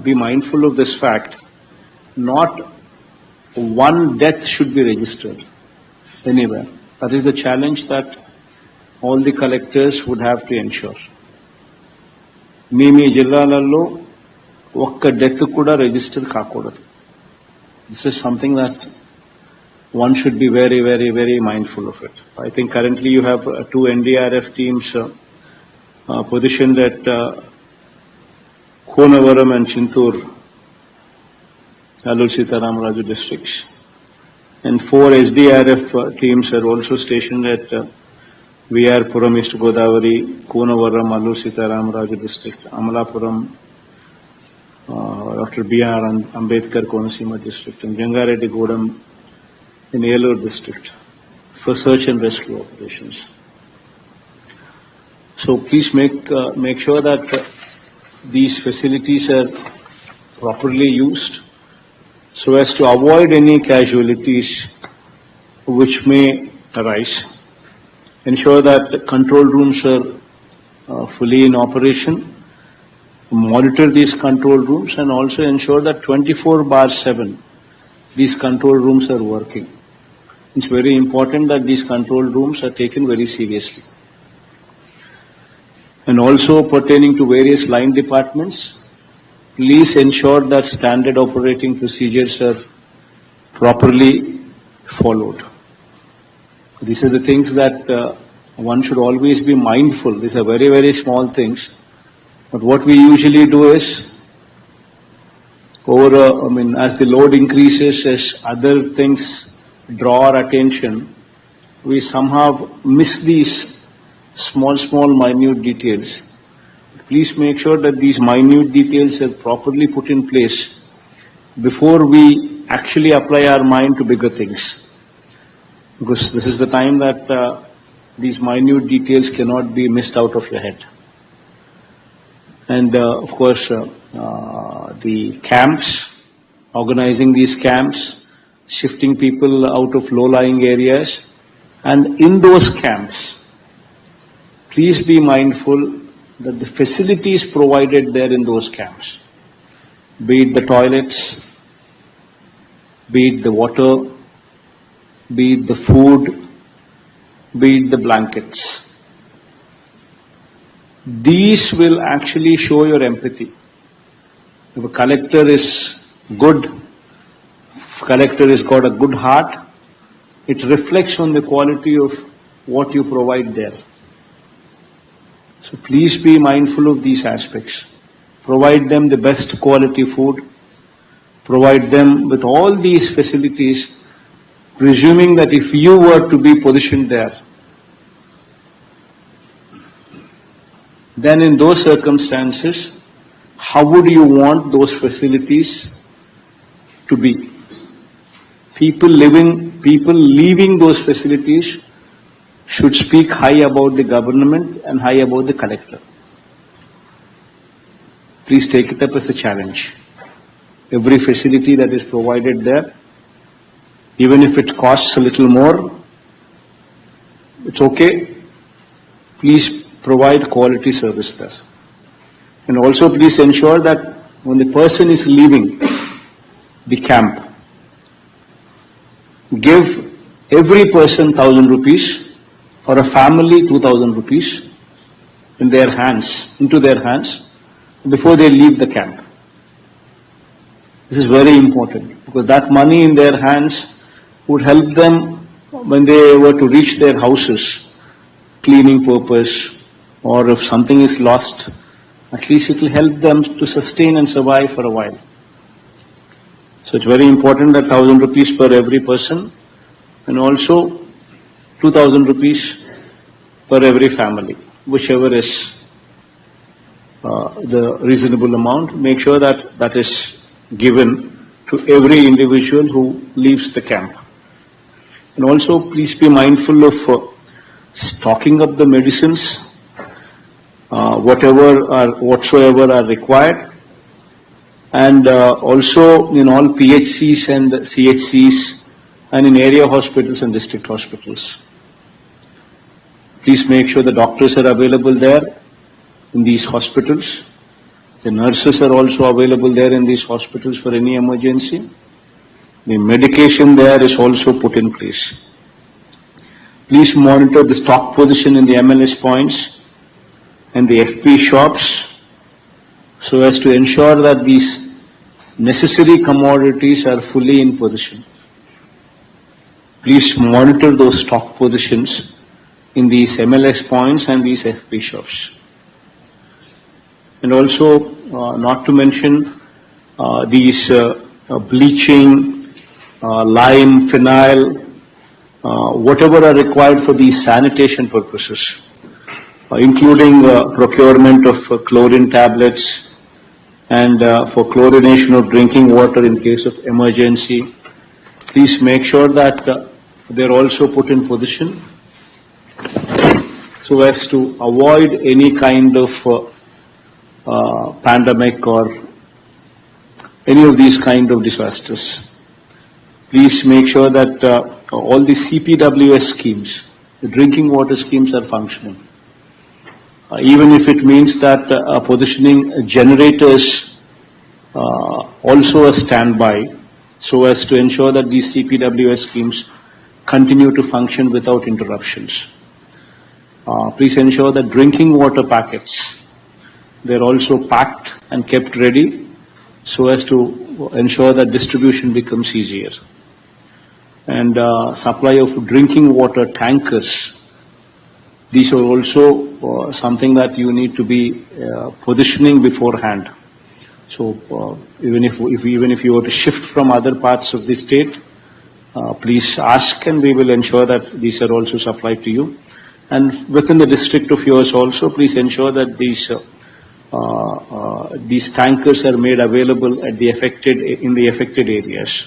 be mindful of this fact. Not one death should be registered anywhere. That is the challenge that all the collectors would have to ensure. Mimi జిల్లాలలో ఒక్క death కూడా register కాకూడదు. This is something that one should be very, very, very mindful of it. I think currently you have 2 NDRF teams positioned at Godavari and Chintur, Allur Sitaram Raju districts. And 4 SDRF teams are also stationed at Puram East Godavari, Godavari, Allur Sitaram Raju district, Amalapuram, Dr. B.R. Ambedkar Konasima district, and Jangareddy Godam in Elur district for search and rescue operations. So please make sure that these facilities are properly used so as to avoid any casualties which may arise. Ensure that control rooms are fully in operation. Monitor these control rooms and also ensure that 24/7 these control rooms are working. It's very important that these control rooms are taken very seriously. And also pertaining to various line departments, please ensure that standard operating procedures are properly followed. These are the things that one should always be mindful. These are very, very small things. But what we usually do is, as the load increases, as other things draw our attention, we somehow miss these small, minute details. Please make sure that these minute details are properly put in place before we actually apply our mind to bigger things. Because this is the time that these minute details cannot be missed out of your head. And of course, the camps, organizing these camps, shifting people out of low-lying areas, and in those camps, please be mindful that the facilities provided there in those camps, be it the toilets, be it the water, be it the food, be it the blankets, these will actually show your empathy. If a collector is good, if a collector has got a good heart, it reflects on the quality of what you provide there. So please be mindful of these aspects. Provide them the best quality food. Provide them with all these facilities, presuming that if you were to be positioned there, then in those circumstances, how would you want those facilities to be? People leaving those facilities should speak high about the government and high about the collector. Please take it up as a challenge. Every facility that is provided there, even if it costs a little more, it's okay. Please provide quality service there. And also please ensure that when the person is leaving the camp, give every person 1,000 rupees or a family 2,000 rupees into their hands before they leave the camp. This is very important because that money in their hands would help them when they were to reach their houses, cleaning purpose, or if something is lost, at least it will help them to sustain and survive for a while. So it's very important that 1,000 rupees per every person and also 2,000 rupees per every family, whichever is the reasonable amount. Make sure that that is given to every individual who leaves the camp. And also please be mindful of stocking up the medicines, whatsoever are required, and also in all PHCs and CHCs and in area hospitals and district hospitals. Please make sure the doctors are available there in these hospitals. The nurses are also available there in these hospitals for any emergency. The medication there is also put in place. Please monitor the stock position in the MLS points and the FP shops so as to ensure that these necessary commodities are fully in position. Please monitor those stock positions in these MLS points and these FP shops. And also, not to mention these bleaching, lime, phenyl, whatever are required for these sanitation purposes, including procurement of chlorine tablets and for chlorination of drinking water in case of emergency. Please make sure that they're also put in position so as to avoid any kind of pandemic or any of these kind of disasters. Please make sure that all the CPWS schemes, the drinking water schemes, are functioning. Even if it means that positioning generators also a standby so as to ensure that these CPWS schemes continue to function without interruptions. Please ensure that drinking water packets, they're also packed and kept ready so as to ensure that distribution becomes easier. And supply of drinking water tankers, these are also something that you need to be positioning beforehand. So even if you were to shift from other parts of the state, please ask and we will ensure that these are also supplied to you. And within the district of yours also, please ensure that these tankers are made available at the in the affected areas.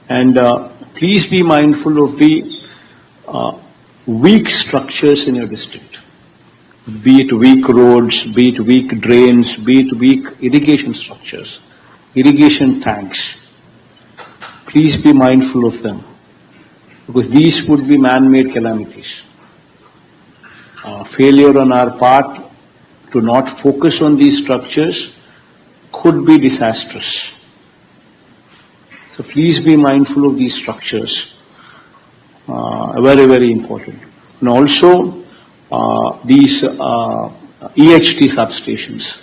And please be mindful of the weak structures in your district, be it weak roads, be it weak drains, be it weak irrigation structures, irrigation tanks. Please be mindful of them, because these would be man-made calamities. Failure on our part to not focus on these structures could be disastrous. So please be mindful of these structures. Very, very important. And also these EHT substations,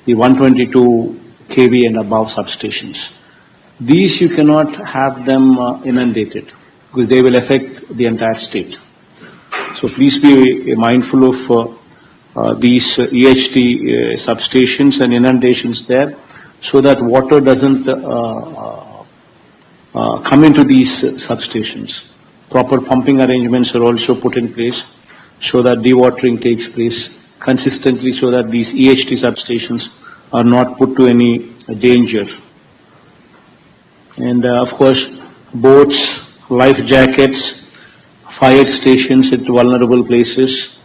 the 122 kV and above substations. These you cannot have them inundated because they will affect the entire state. So please be mindful of these EHT substations and inundations there so that water doesn't come into these substations. Proper pumping arrangements are also put in place so that dewatering takes place consistently so that these EHT substations are not put to any danger. And of course, boats, life jackets, fire stations at vulnerable places,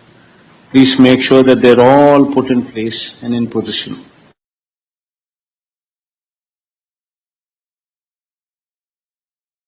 please make sure that they're all put in place and in position.